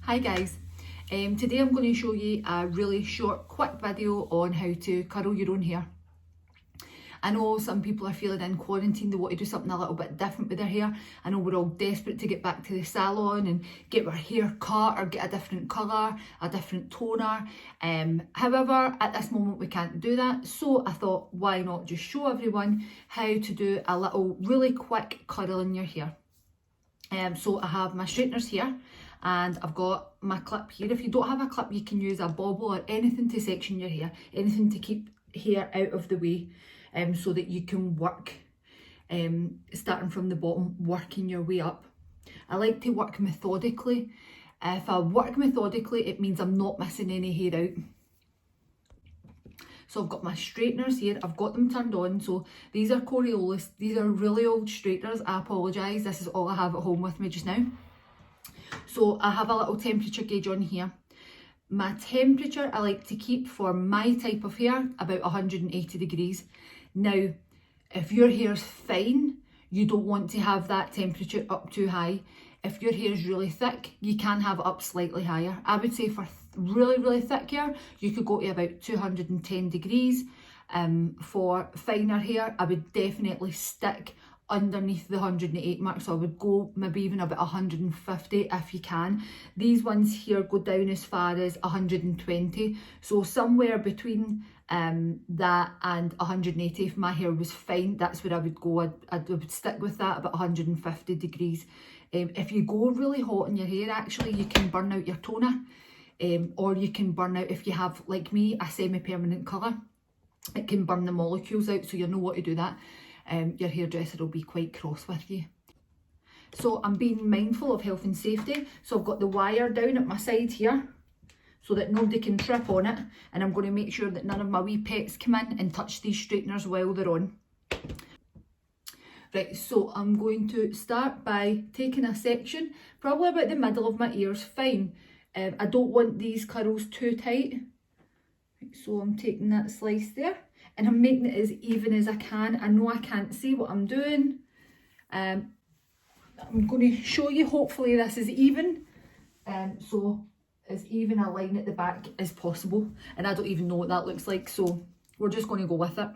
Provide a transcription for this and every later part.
Hi guys, today I'm going to show you a really short, quick video on how to curl your own hair. I know some people are feeling in quarantine, they want to do something a little bit different with their hair. I know we're all desperate to get back to the salon and get our hair cut or get a different colour, a different toner. However, at this moment we can't do that, so I thought why not just show everyone how to do a little really quick curl in your hair. So I have my straighteners here and I've got my clip here. If you don't have a clip, you can use a bobble or anything to section your hair, anything to keep hair out of the way, so that you can work, starting from the bottom, working your way up. I like to work methodically. If I work methodically, it means I'm not missing any hair out. So I've got my straighteners here, I've got them turned on. So these are Coriolis, these are really old straighteners, I apologise, this is all I have at home with me just now. So I have a little temperature gauge on here. My temperature I like to keep for my type of hair about 180 degrees. Now, if your hair's fine, you don't want to have that temperature up too high. If your hair is really thick, you can have it up slightly higher. I would say for really thick hair, you could go to about 210 degrees. For finer hair, I would definitely stick underneath the 108 mark, so I would go maybe even about 150 if you can. These ones here go down as far as 120, so somewhere between that and 180, if my hair was fine, that's where I would go. I would stick with that, about 150 degrees. If you go really hot in your hair, actually you can burn out your toner, or you can burn out, if you have, like me, a semi-permanent colour, it can burn the molecules out, so you'll know what to do that. Your hairdresser will be quite cross with you. So I'm being mindful of health and safety, so I've got the wire down at my side here so that nobody can trip on it, and I'm going to make sure that none of my wee pets come in and touch these straighteners while they're on. Right, so I'm going to start by taking a section, probably about the middle of my ears, fine. I don't want these curls too tight, so I'm taking that slice there and I'm making it as even as I can. I know I can't see what I'm doing. I'm going to show you, hopefully this is even, so as even a line at the back as possible, and I don't even know what that looks like, so we're just going to go with it.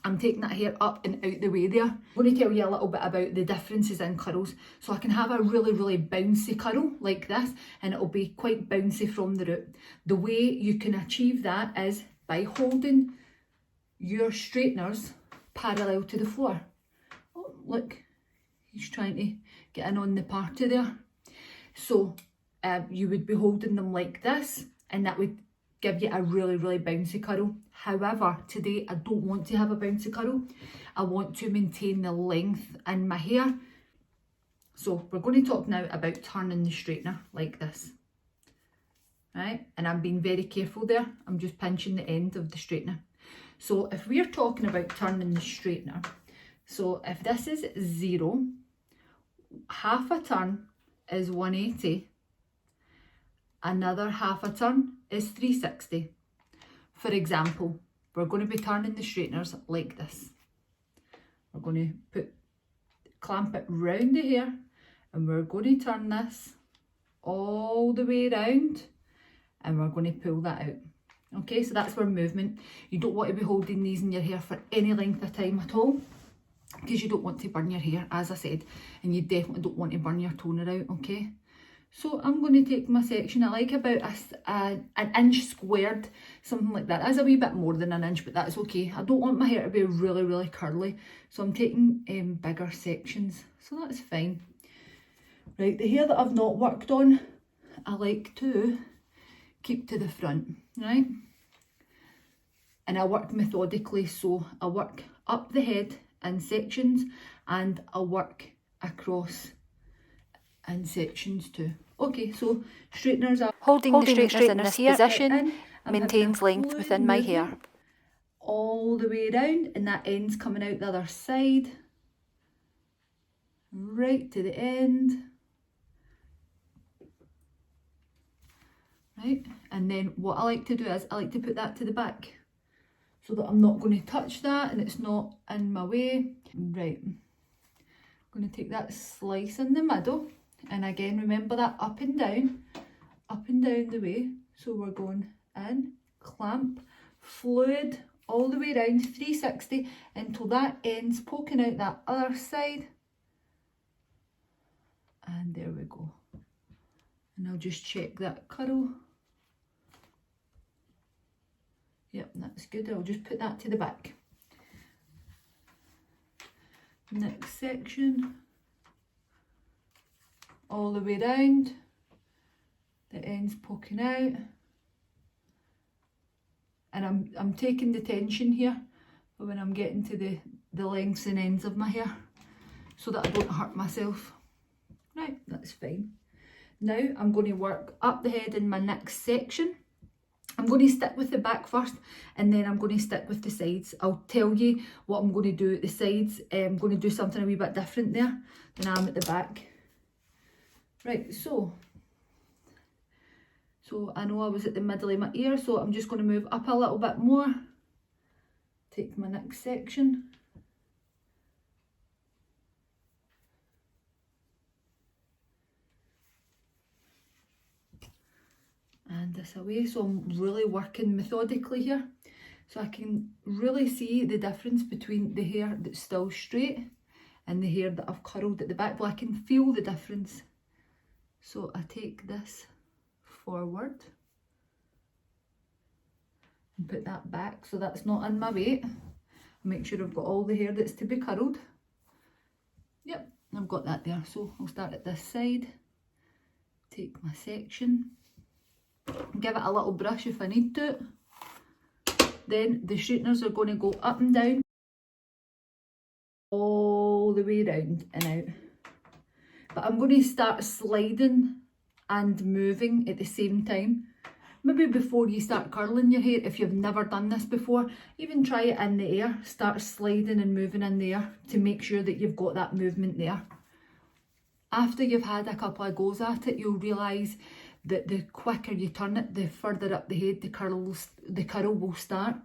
I'm taking that hair up and out the way there. I'm going to tell you a little bit about the differences in curls. So I can have a really bouncy curl like this, and it'll be quite bouncy from the root. The way you can achieve that is by holding your straighteners parallel to the floor. Oh, look, he's trying to get in on the party there. So you would be holding them like this, and that would give you a really bouncy curl. However, today I don't want to have a bouncy curl. I want to maintain the length in my hair. So we're going to talk now about turning the straightener like this. Right, and I'm being very careful there. I'm just pinching the end of the straightener. So if we're talking about turning the straightener, so if this is 0, half a turn is 180, another half a turn is 360. For example, we're going to be turning the straighteners like this. We're going to clamp it round the hair, and we're going to turn this all the way around, and we're going to pull that out. Okay, so that's our movement. You don't want to be holding these in your hair for any length of time at all, because you don't want to burn your hair, as I said, and you definitely don't want to burn your toner out, okay? So I'm going to take my section, I like about an inch squared, something like that. That's a wee bit more than an inch, but that's okay. I don't want my hair to be really curly, so I'm taking bigger sections, so that's fine. Right, the hair that I've not worked on, I like to keep to the front, right? And I work methodically, so I work up the head in sections, and I work across in sections too. Okay, so straighteners are holding the straighteners in this position maintains length within my hair. All the way around, and that end's coming out the other side, right to the end. Right, and then what I like to do is I like to put that to the back so that I'm not going to touch that and it's not in my way. Right, I'm going to take that slice in the middle, and again remember that up and down up and down the way. So we're going in, clamp, fluid all the way around 360 until that end's poking out that other side. And there we go. And I'll just check that curl. Yep, that's good. I'll just put that to the back. Next section. All the way round. The end's poking out. And I'm taking the tension here for when I'm getting to the lengths and ends of my hair, so that I don't hurt myself. Right, that's fine. Now I'm going to work up the head in my next section. I'm going to stick with the back first, and then I'm going to stick with the sides. I'll tell you what I'm going to do at the sides. I'm going to do something a wee bit different there than I am at the back. Right, so I know I was at the middle of my ear, so I'm just going to move up a little bit more. Take my next section. And this away, so I'm really working methodically here. So I can really see the difference between the hair that's still straight and the hair that I've curled at the back. Well, I can feel the difference. So I take this forward and put that back so that's not in my way. Make sure I've got all the hair that's to be curled. Yep, I've got that there. So I'll start at this side, take my section, give it a little brush if I need to. Then the straighteners are going to go up and down all the way around and out. But I'm going to start sliding and moving at the same time. Maybe before you start curling your hair, if you've never done this before, even try it in the air. Start sliding and moving in the air to make sure that you've got that movement there. After you've had a couple of goes at it, you'll realise that the quicker you turn it, the further up the head the curl will start.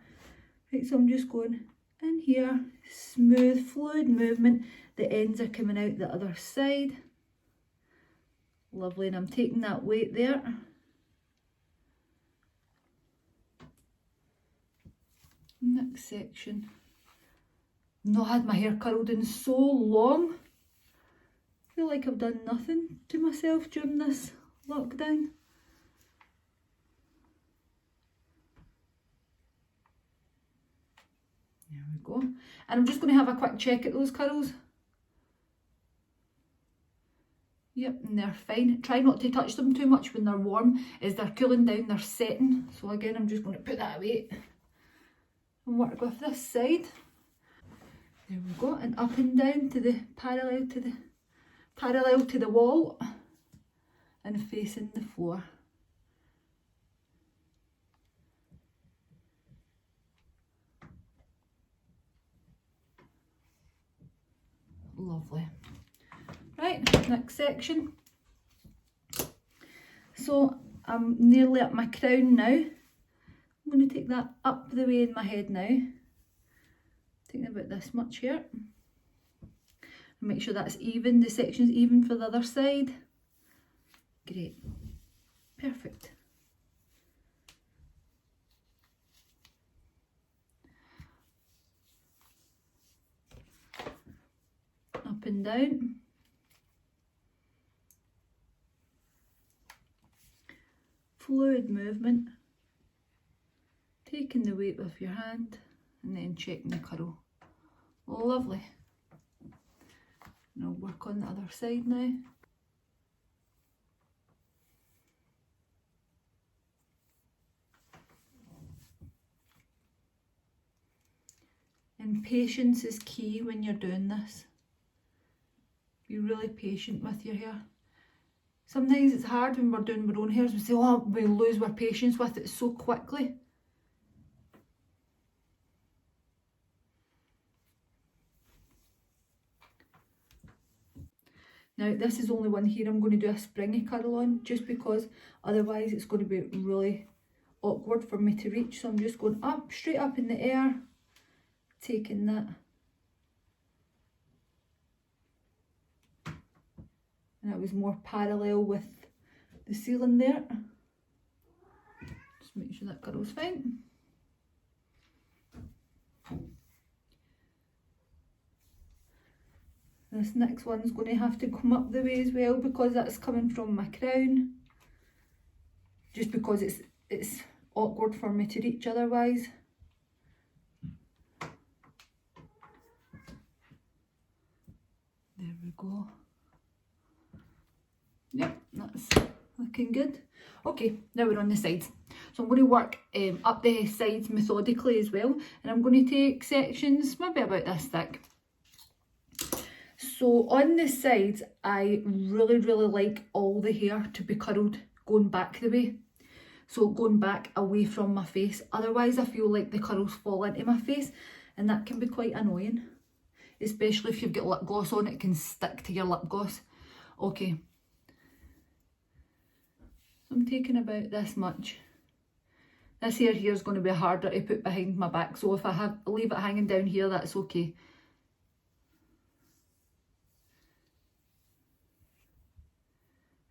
Right, so I'm just going in here, smooth, fluid movement. The ends are coming out the other side. Lovely, and I'm taking that weight there. Next section. Not had my hair curled in so long. I feel like I've done nothing to myself during this lockdown. There we go. And I'm just going to have a quick check at those curls. Yep, and they're fine. Try not to touch them too much when they're warm. As they're cooling down, they're setting. So again, I'm just going to put that away and work with this side. There we go, and up and down to the parallel to the wall and facing the floor. Lovely. Right, next section. So I'm nearly at my crown now. I'm going to take that up the way in my head now. Taking about this much here. And make sure that's even, the section's even for the other side. Great. Perfect. Up and down. Fluid movement. Taking the weight with your hand and then checking the curl. Lovely. And I'll work on the other side now. And patience is key when you're doing this. Be really patient with your hair. Sometimes it's hard when we're doing our own hairs. We say, oh, we lose our patience with it so quickly. Now this is only one here I'm going to do a springy curl on, just because otherwise it's going to be really awkward for me to reach. So I'm just going up, straight up in the air, taking that. And it was more parallel with the ceiling there. sure that curl's fine. This next one's going to have to come up the way as well because that's coming from my crown. Just because it's awkward for me to reach otherwise. There we go. Yep, that's looking good. Okay, now we're on the sides. So I'm going to work up the sides methodically as well. And I'm going to take sections, maybe about this thick. So on the sides, I really like all the hair to be curled going back the way. So going back away from my face. Otherwise, I feel like the curls fall into my face and that can be quite annoying. Especially if you've got lip gloss on, it can stick to your lip gloss. Okay. So I'm taking about this much. This hair here is going to be harder to put behind my back. So if I leave it hanging down here, that's okay.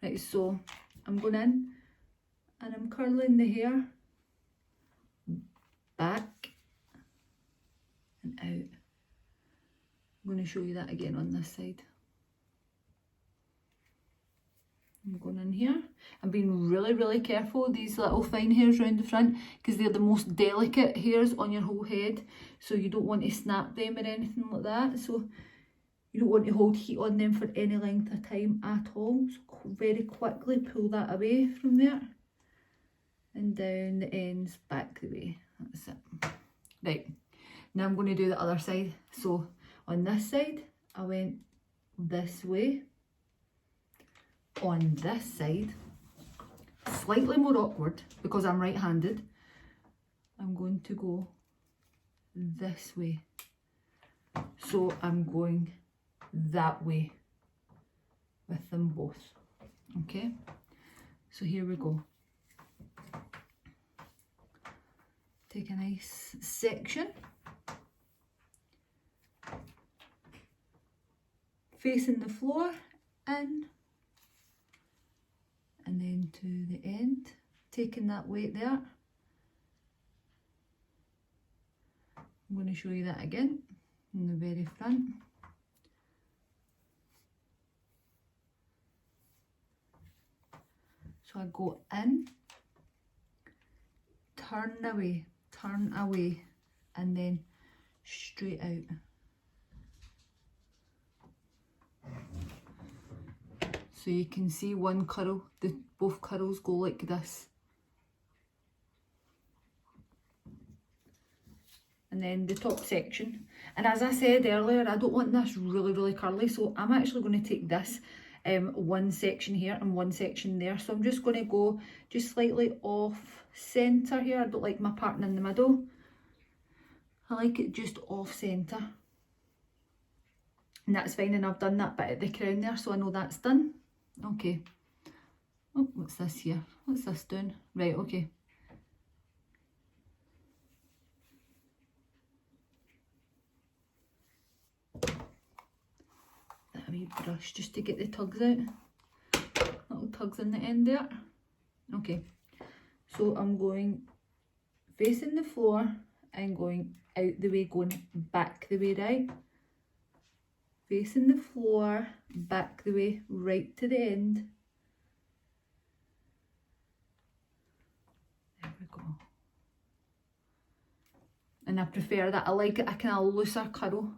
Right, so I'm going in and I'm curling the hair back and out. I'm going to show you that again on this side. I'm going in here. I'm being really careful, these little fine hairs around the front, because they're the most delicate hairs on your whole head. So you don't want to snap them or anything like that. So you don't want to hold heat on them for any length of time at all. So very quickly pull that away from there. And down the ends, back the way. That's it. Right, now I'm going to do the other side. So on this side, I went this way. On this side, slightly more awkward because I'm right-handed, I'm going to go this way. So I'm going that way with them both. Okay, so here we go. Take a nice section, facing the floor in, and then to the end, taking that weight there. I'm going to show you that again in the very front. So I go in, turn away, and then straight out. So you can see one curl, both curls go like this. And then the top section. And as I said earlier, I don't want this really curly, so I'm actually going to take this one section here and one section there. So I'm just going to go just slightly off centre here. I don't like my pattern in the middle. I like it just off centre. And that's fine, and I've done that bit at the crown there, so I know that's done. Okay. Oh, what's this here? What's this doing? Right, okay. That wee brush just to get the tugs out. Little tugs in the end there. Okay. So I'm going facing the floor and going out the way, going back the way, right? Facing the floor, back the way, right to the end. There we go. And I prefer that. I like it a kind of looser curl.